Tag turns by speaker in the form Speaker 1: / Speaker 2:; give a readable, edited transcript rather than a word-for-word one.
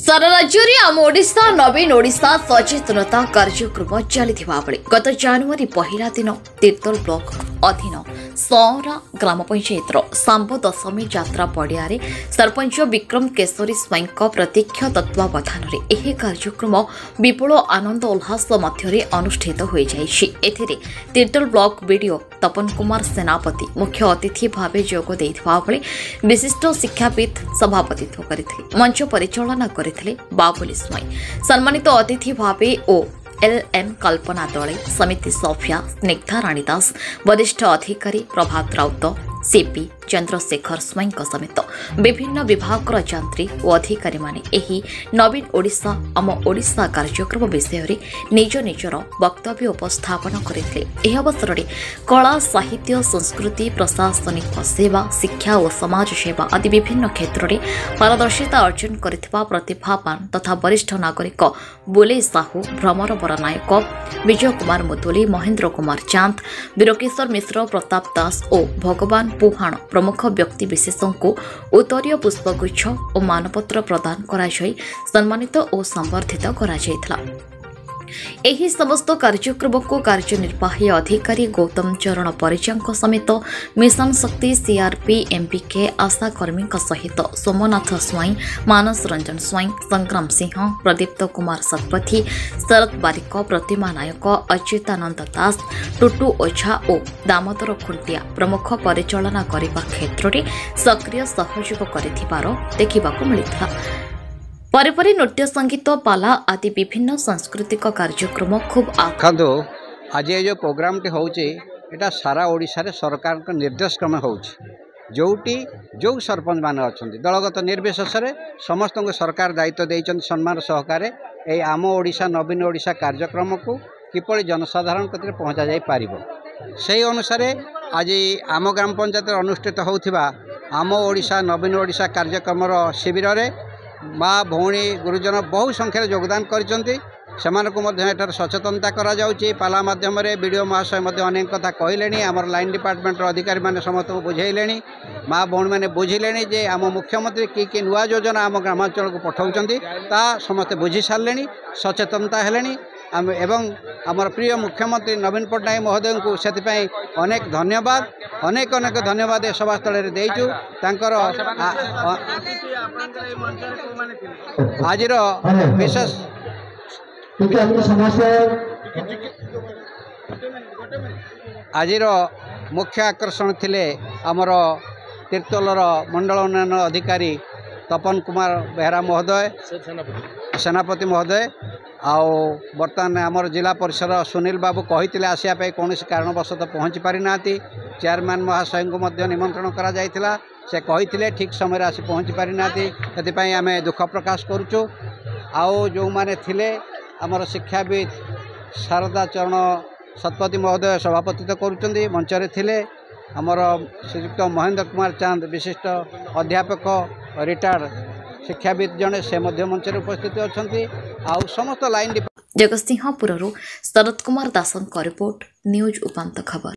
Speaker 1: सारा राज्य में आम ओडिशा नवीन ओडिशा सचेतनता कार्यक्रम चली गत जनवरी पहला दिन तीर्तोल ब्लॉक अधीन सौरा ग्राम पंचायत सांब दशमी यात्रा पड़िया सरपंच विक्रम केशरी स्वाई प्रत्यक्ष तत्वावधान में कार्यक्रम विपुल आनंद उल्लास मध्य अनुष्ठित हो जाए। तीर्तोल ब्लॉक बीडीओ तपन कुमार सेनापति मुख्य अतिथि भाव जोग देइथिबा बेले विशिष्ट शिक्षाविद सभापतित्व करथिले। मंच परिचालना करथिले बाबुली स्वाई। सम्मानित अतिथि भावे ओ एलएम कल्पना दले, समिति सोफिया, स्निग्धा राणीदास, वरिष्ठ अधिकारी प्रभात राउत, सीपी चंद्रशेखर स्वाई समेत विभिन्न विभाग यंत्री और अधिकारी माने एही नवीन ओडिशा आम ओडिशा कार्यक्रम विषय रे निज निजर वक्तव्य उपस्थापन करथिले। एही अवसर में कला साहित्य संस्कृति प्रशासनिक सेवा शिक्षा और समाज सेवा आदि विभिन्न क्षेत्र में पारदर्शिता अर्जन करथिबा प्रतिभावान तथा वरिष्ठ नागरिक बुले साहू, भ्रमर बरनायक, विजय कुमार मुदुली, महेंद्र कुमार चांद, वीरकिशोर मिश्र, प्रताप दास और भगवान पुहाण प्रमुख व्यक्ति विशेषों को उत्तरीय पुष्पगुच्छ और मानपत्र प्रदान करा सम्मानित और संवर्धित करा जायथिला। एही समस्त कार्यक्रम को कार्यनिर्वाही अधिकारी गौतम चरण परिचा समेत मिशन शक्ति सीआरपी एमपीके आशा कर्मी सहित सोमनाथ स्वाई, मानस रंजन स्वाई, संग्राम सिंह, प्रदीप्त कुमार शतपथी, शरद बारिक, प्रतिमा नायक, अच्युतानंद दास, टुटू ओझा और दामोदर खुंटिया प्रमुख परिचालना करने क्षेत्र में सक्रिय सहयोग कर देखा मिलता। परे नृत्य संगीत पाला आदि विभिन्न सांस्कृतिक कार्यक्रम खूब
Speaker 2: आज ये जो प्रोग्राम टी होची एटा सारा ओडिशा रे सरकार का निर्देश क्रम होची जोटी जो सरपंच मान अछंती दलगत निर्विशेष रे समस्त को सरकार दायित्व देइछन सम्मान सहकारे ए आम ओडिशा नवीन ओडिशा कार्यक्रम को किपरि जनसाधारण कतिर पहुंचा जाय पारिबो सेही अनुसार आज आम ग्राम पंचायत अनुष्ठित होथिबा आम ओडिशा नवीन ओडिशा कार्यक्रम शिविर रे माँ भौणी गुरुजन बहु संख्यार योगदान कर सचेतनता करा जाउची। पाला माध्यम वीडियो महाशय अनेक कथा कहले आमर लाइन डिपार्टमेंट अधिकारी मैंने समस्त को बुझेले माँ भौणी मैंने बुझिले जे आम मुख्यमंत्री कि नुआ योजना आम ग्रामांचल को पठाउछंती ता समस्ते बुझी सारे सचेतनता हेले एवं आमर प्रिय मुख्यमंत्री नवीन पट्टनायक महोदय को से अनेक धन्यवाद अनेक अनेक धन्यवाद ए सभास्थल देचु तांकर आज विशेष आज मुख्य आकर्षण थिले आमर तीर्तोलर मंडल उन्नयन अधिकारी तपन कुमार बेहरा महोदय सेनापति महोदय आओ बर्तमान आमर जिला परिषद सुनील बाबू कही आसापी कौन कारणवशत पहुँची पारि ना चेयरमैन महाशय को निमंत्रण करा जायतिला से कही ठीक समय आसी पहुँची पारि ना से आम दुख प्रकाश करुचु। आओ जो माने थिले आमर शिक्षाविद शारदा चरण शतपथी महोदय सभापतित्व करुचंदी मंचरे थिले आमर श्रीयुक्त महेंद्र कुमार चांद विशिष्ट अध्यापक रिटायर्ड शिक्षाविद जड़े से मंच उपस्थित अच्छा समस्त लाइन
Speaker 1: जगतसिंहपुर शरद कुमार दासन रिपोर्ट न्यूज उपांत खबर।